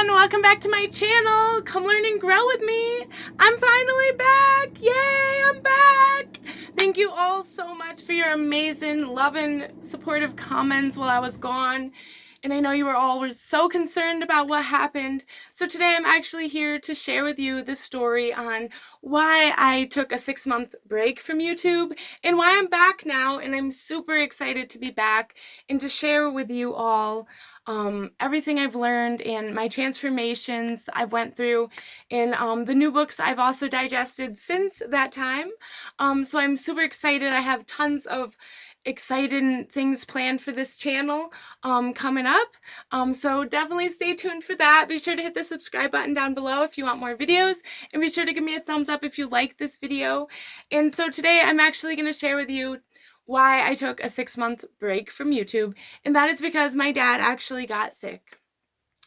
everyone, welcome back to my channel. Come learn and grow with me. I'm finally back. Yay, I'm back. Thank you all so much for your amazing, loving, supportive comments while I was gone. And I know you were all so concerned about what happened. So today I'm actually here to share with you the story on why I took a 6-month break from YouTube and why I'm back now. And I'm super excited to be back and to share with you all everything I've learned and my transformations I've went through, and the new books I've also digested since that time. So I'm super excited. I have tons of exciting things planned for this channel coming up. So definitely stay tuned for that. Be sure to hit the subscribe button down below if you want more videos, and be sure to give me a thumbs up if you like this video. And so today I'm actually going to share with you why I took a 6-month break from YouTube, and that is because my dad actually got sick.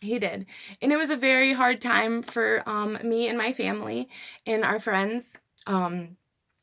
He did, and it was a very hard time for me and my family and our friends.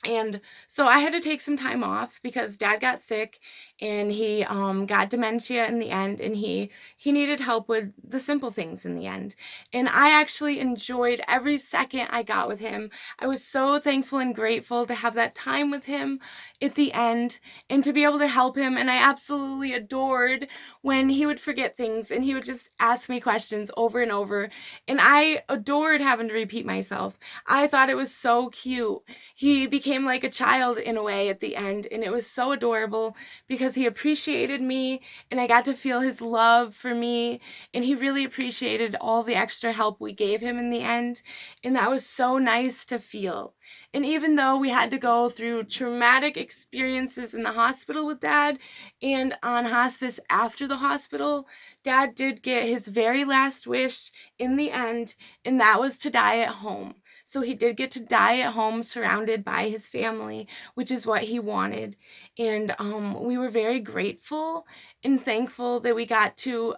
And so I had to take some time off because Dad got sick, and he got dementia in the end, and he needed help with the simple things in the end. And I actually enjoyed every second I got with him. I was so thankful and grateful to have that time with him at the end and to be able to help him. And I absolutely adored when he would forget things and he would just ask me questions over and over. And I adored having to repeat myself. I thought it was so cute. He became like a child in a way at the end, and it was so adorable because he appreciated me, and I got to feel his love for me, and he really appreciated all the extra help we gave him in the end, and that was so nice to feel. And even though we had to go through traumatic experiences in the hospital with Dad and on hospice after the hospital, Dad did get his very last wish in the end, and that was to die at home. So he did get to die at home surrounded by his family, which is what he wanted. And we were very grateful and thankful that we got to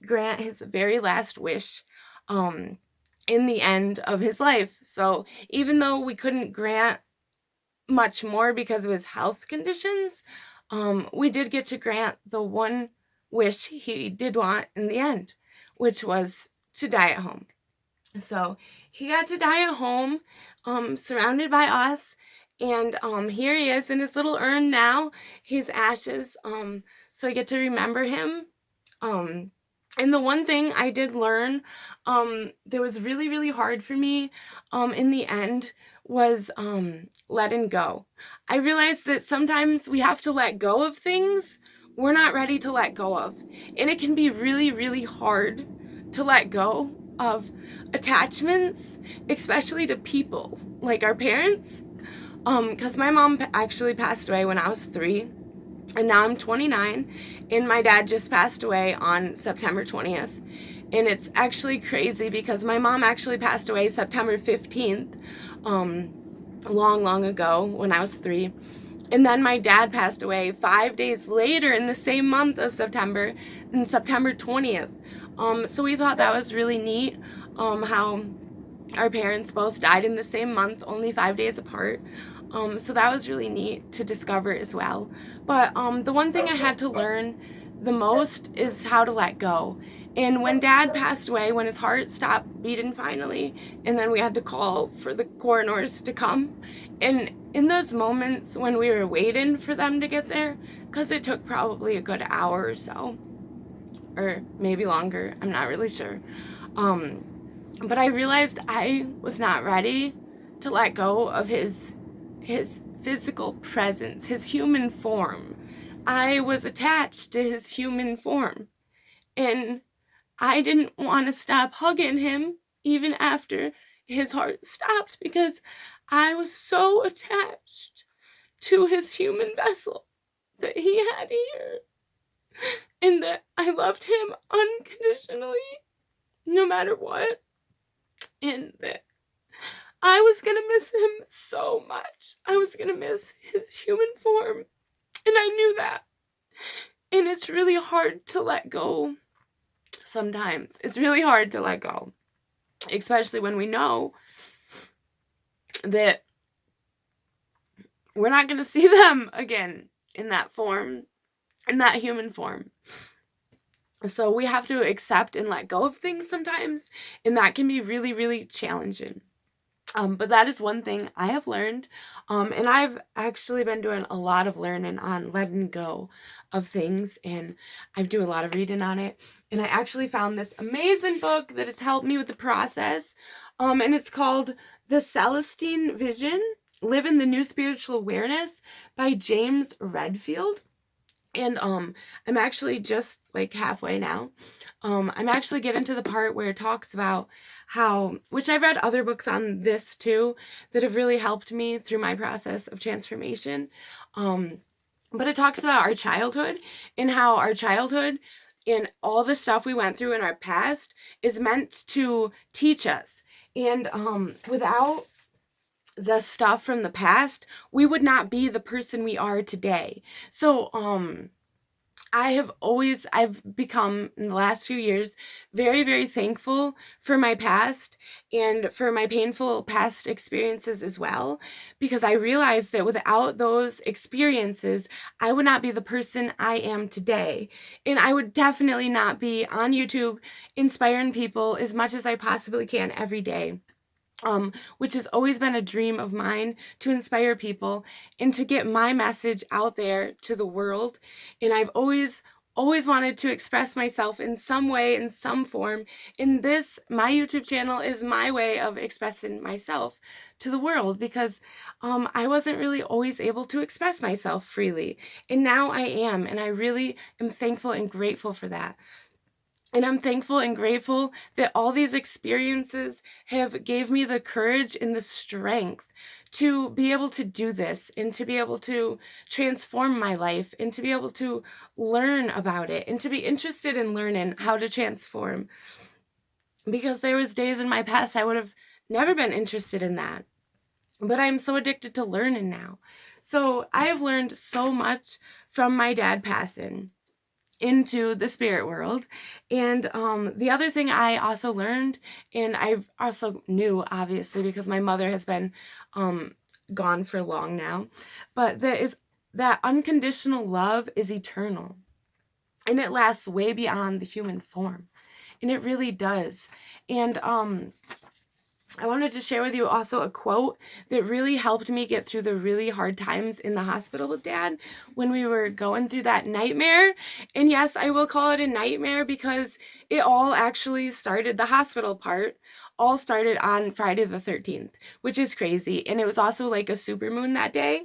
grant his very last wish in the end of his life. So even though we couldn't grant much more because of his health conditions, we did get to grant the one wish he did want in the end, which was to die at home. So he got to die at home, surrounded by us, and here he is in his little urn now, his ashes, so I get to remember him. And the one thing I did learn that was really, really hard for me in the end was letting go. I realized that sometimes we have to let go of things we're not ready to let go of, and it can be really, really hard to let go of attachments, especially to people like our parents, because my mom actually passed away when I was 3, and now I'm 29, and my dad just passed away on September 20th. And it's actually crazy because my mom actually passed away September 15th, long ago when I was 3. And then my dad passed away 5 days later in the same month of September, in September 20th. So we thought that was really neat, how our parents both died in the same month, only 5 days apart. So that was really neat to discover as well. But the one thing I had to learn the most is how to let go. And when Dad passed away, when his heart stopped beating finally, and then we had to call for the coroners to come, and in those moments when we were waiting for them to get there, because it took probably a good hour or so, or maybe longer, I'm not really sure, but I realized I was not ready to let go of his physical presence, his human form. I was attached to his human form, and I didn't want to stop hugging him even after his heart stopped because I was so attached to his human vessel that he had here, and that I loved him unconditionally no matter what, and that I was gonna miss him so much. I was gonna miss his human form, and I knew that. And it's really hard to let go sometimes. It's really hard to let go, especially when we know that we're not gonna see them again in that form, in that human form. So we have to accept and let go of things sometimes, and that can be really, really challenging. But that is one thing I have learned. And I've actually been doing a lot of learning on letting go of things, and I do a lot of reading on it. And I actually found this amazing book that has helped me with the process. And it's called The Celestine Vision, Live in the New Spiritual Awareness by James Redfield. And I'm actually just like halfway now. I'm actually getting to the part where it talks about how, which I've read other books on this too, that have really helped me through my process of transformation. But it talks about our childhood and how our childhood and all the stuff we went through in our past is meant to teach us. And without the stuff from the past, we would not be the person we are today. So, I've become in the last few years very, very thankful for my past and for my painful past experiences as well, because I realized that without those experiences, I would not be the person I am today. And I would definitely not be on YouTube inspiring people as much as I possibly can every day. Which has always been a dream of mine, to inspire people and to get my message out there to the world. And I've always wanted to express myself in some way, in some form. And this, my YouTube channel, is my way of expressing myself to the world, because I wasn't really always able to express myself freely. And now I am, and I really am thankful and grateful for that. And I'm thankful and grateful that all these experiences have gave me the courage and the strength to be able to do this, and to be able to transform my life, and to be able to learn about it, and to be interested in learning how to transform. Because there was days in my past I would have never been interested in that. But I'm so addicted to learning now. So I have learned so much from my dad passing into the spirit world. And the other thing I also learned, and I also knew, obviously, because my mother has been gone for long now, but that unconditional love is eternal, and it lasts way beyond the human form. And it really does. And I wanted to share with you also a quote that really helped me get through the really hard times in the hospital with Dad when we were going through that nightmare. And yes, I will call it a nightmare, because it all actually started, the hospital part all started on Friday the 13th, which is crazy. And it was also like a supermoon that day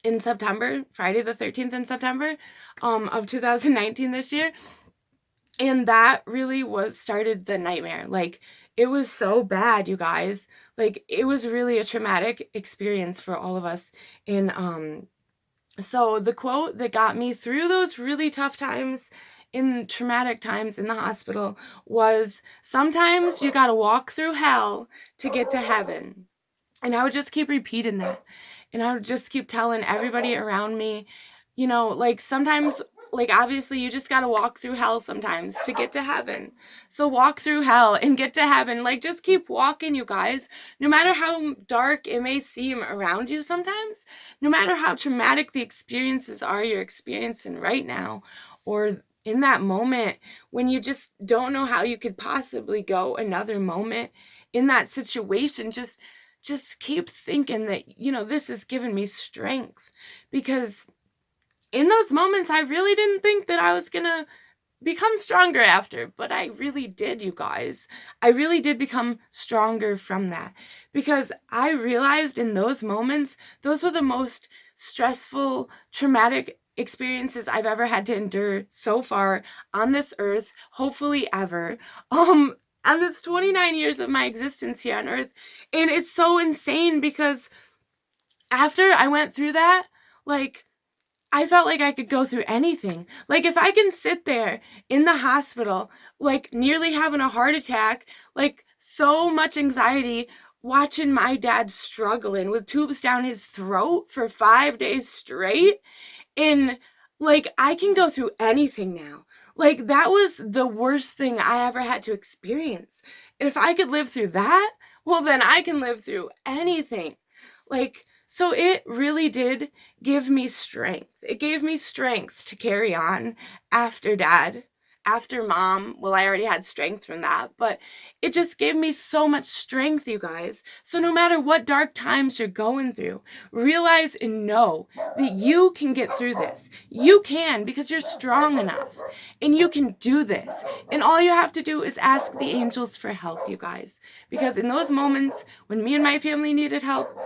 in September, Friday the 13th in September of 2019 this year. And that really started the nightmare. Like, it was so bad, you guys. Like, it was really a traumatic experience for all of us. And so the quote that got me through those really tough times, in traumatic times in the hospital, was, "Sometimes you gotta walk through hell to get to heaven." And I would just keep repeating that. And I would just keep telling everybody around me, like, sometimes, like, obviously, you just got to walk through hell sometimes to get to heaven. So walk through hell and get to heaven. Like, just keep walking, you guys. No matter how dark it may seem around you sometimes, no matter how traumatic the experiences are you're experiencing right now, or in that moment when you just don't know how you could possibly go another moment in that situation, just keep thinking that, this has given me strength. Because in those moments, I really didn't think that I was going to become stronger after, but I really did, you guys. I really did become stronger from that, because I realized in those moments, those were the most stressful, traumatic experiences I've ever had to endure so far on this earth, hopefully ever. On this 29 years of my existence here on earth. And it's so insane, because after I went through that, like, I felt like I could go through anything. Like, if I can sit there in the hospital, like, nearly having a heart attack, like, so much anxiety, watching my dad struggling with tubes down his throat for 5 days straight, and, like, I can go through anything now. Like, that was the worst thing I ever had to experience. And if I could live through that, well, then I can live through anything. Like, so it really did give me strength. It gave me strength to carry on after Dad after mom. Well, I already had strength from that, but it just gave me so much strength, you guys. So no matter what dark times you're going through, realize and know that you can get through this. You can, because you're strong enough, and you can do this. And all you have to do is ask the angels for help, you guys. Because in those moments when me and my family needed help,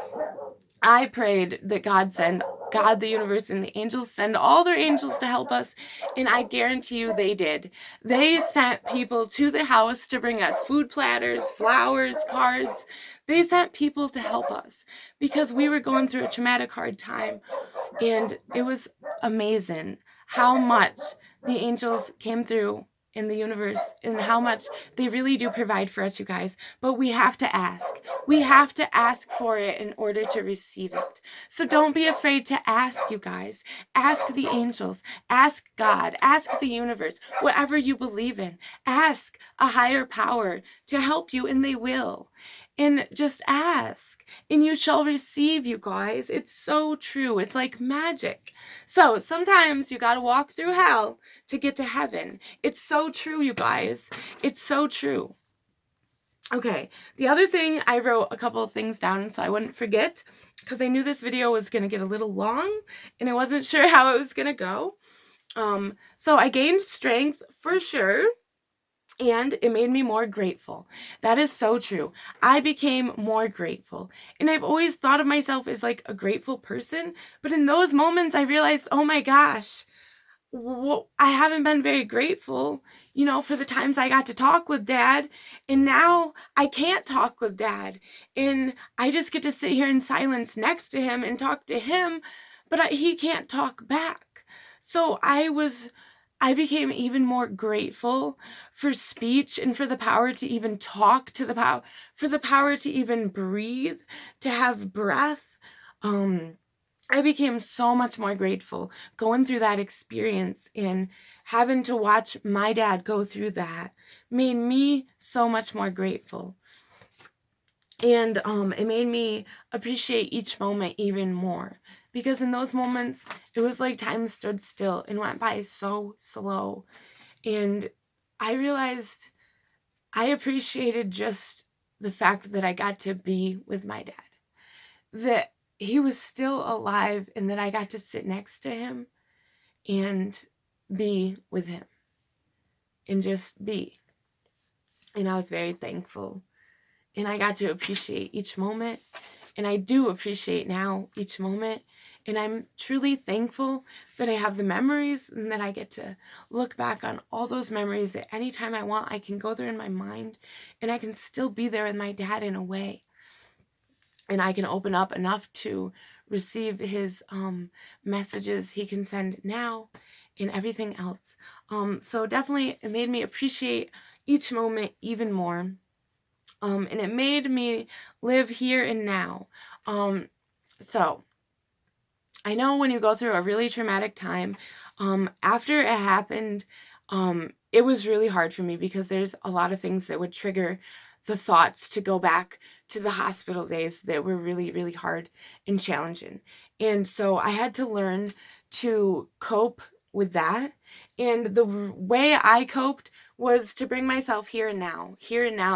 I prayed that God, the universe, and the angels send all their angels to help us, and I guarantee you they did. They sent people to the house to bring us food platters, flowers, cards. They sent people to help us because we were going through a traumatic, hard time, and it was amazing how much the angels came through in the universe and how much they really do provide for us, you guys. But we have to ask. We have to ask for it in order to receive it. So don't be afraid to ask, you guys. Ask the angels. Ask God. Ask the universe. Whatever you believe in. Ask a higher power to help you, and they will. And just ask, and you shall receive, you guys. It's so true. It's like magic. So sometimes you got to walk through hell to get to heaven. It's so true, you guys. It's so true. Okay, the other thing, I wrote a couple of things down so I wouldn't forget, because I knew this video was going to get a little long, and I wasn't sure how it was going to go. So I gained strength for sure. And it made me more grateful. That is so true. I became more grateful. And I've always thought of myself as like a grateful person. But in those moments, I realized, oh my gosh, I haven't been very grateful, for the times I got to talk with Dad. And now I can't talk with Dad. And I just get to sit here in silence next to him and talk to him. But he can't talk back. So I became even more grateful for speech and for the power to even talk, for the power to even breathe, to have breath. I became so much more grateful going through that experience, and having to watch my dad go through that made me so much more grateful. And it made me appreciate each moment even more. Because in those moments, it was like time stood still and went by so slow. And I realized I appreciated just the fact that I got to be with my dad. That he was still alive, and that I got to sit next to him and be with him. And just be. And I was very thankful. And I got to appreciate each moment. And I do appreciate now each moment. And I'm truly thankful that I have the memories, and that I get to look back on all those memories that anytime I want, I can go there in my mind, and I can still be there with my dad in a way. And I can open up enough to receive his messages he can send now and everything else. So definitely it made me appreciate each moment even more. And it made me live here and now. So I know when you go through a really traumatic time, after it happened, it was really hard for me, because there's a lot of things that would trigger the thoughts to go back to the hospital days that were really, really hard and challenging. And so I had to learn to cope with that. And the way I coped was to bring myself here and now,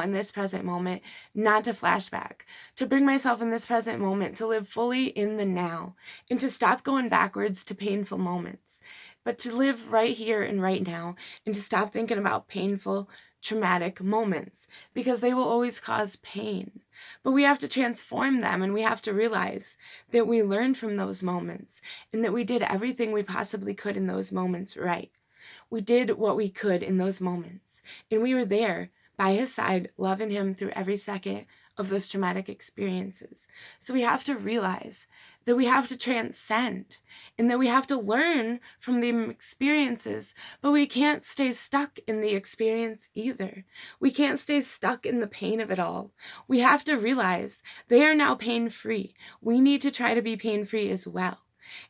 in this present moment, not to flashback, to bring myself in this present moment, to live fully in the now, and to stop going backwards to painful moments, but to live right here and right now, and to stop thinking about painful, traumatic moments, because they will always cause pain. But we have to transform them, and we have to realize that we learned from those moments, and that we did everything we possibly could in those moments right. We did what we could in those moments, and we were there by his side, loving him through every second of those traumatic experiences. So we have to realize that we have to transcend, and that we have to learn from the experiences, but we can't stay stuck in the experience either. We can't stay stuck in the pain of it all. We have to realize they are now pain-free. We need to try to be pain-free as well.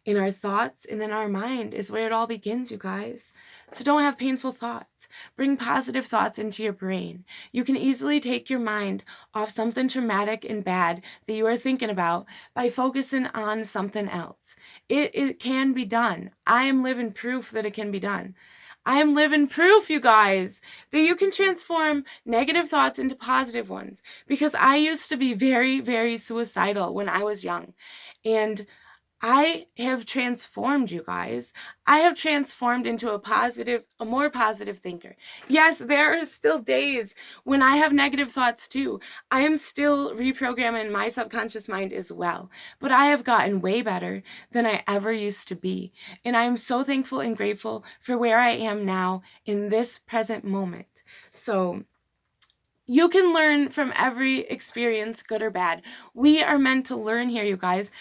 In our thoughts and in our mind is where it all begins, you guys. So don't have painful thoughts. Bring positive thoughts into your brain. You can easily take your mind off something traumatic and bad that you are thinking about by focusing on something else. It can be done. I am living proof that it can be done. I am living proof, you guys, that you can transform negative thoughts into positive ones. Because I used to be very, very suicidal when I was young. And I have transformed, you guys. I have transformed into a more positive thinker. Yes, there are still days when I have negative thoughts too. I am still reprogramming my subconscious mind as well. But I have gotten way better than I ever used to be. And I am so thankful and grateful for where I am now in this present moment. So you can learn from every experience, good or bad. We are meant to learn here, you guys.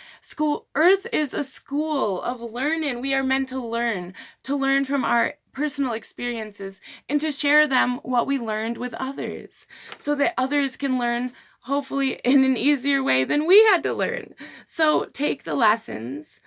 Earth is a school of learning. We are meant to learn from our personal experiences and to share them what we learned with others so that others can learn hopefully in an easier way than we had to learn. So take the lessons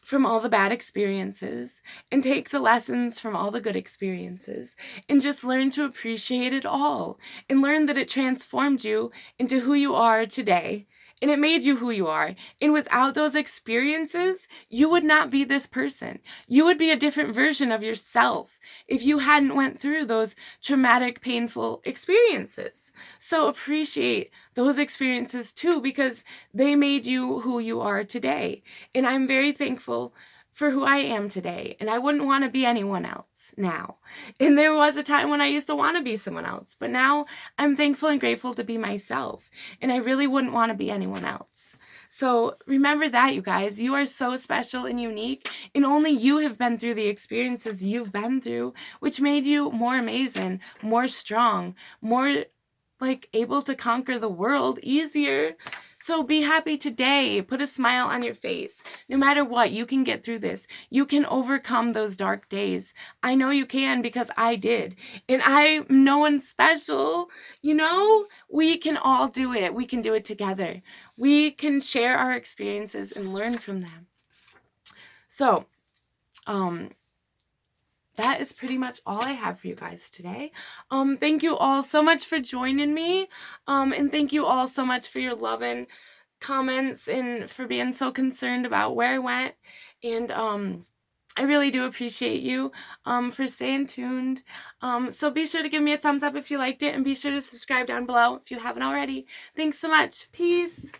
from all the bad experiences and take the lessons from all the good experiences and just learn to appreciate it all and learn that it transformed you into who you are today and it made you who you are. And without those experiences, you would not be this person. You would be a different version of yourself if you hadn't went through those traumatic, painful experiences. So appreciate those experiences too, because they made you who you are today. And I'm very thankful for who I am today. And I wouldn't want to be anyone else now. And there was a time when I used to want to be someone else. But now I'm thankful and grateful to be myself. And I really wouldn't want to be anyone else. So remember that, you guys. You are so special and unique. And only you have been through the experiences you've been through, which made you more amazing, more strong, more able to conquer the world easier. So be happy today. Put a smile on your face. No matter what, you can get through this. You can overcome those dark days. I know you can because I did. And I'm no one special. We can all do it. We can do it together. We can share our experiences and learn from them. So, that is pretty much all I have for you guys today. Thank you all so much for joining me. And thank you all so much for your loving comments and for being so concerned about where I went. And I really do appreciate you for staying tuned. So be sure to give me a thumbs up if you liked it, and be sure to subscribe down below if you haven't already. Thanks so much. Peace.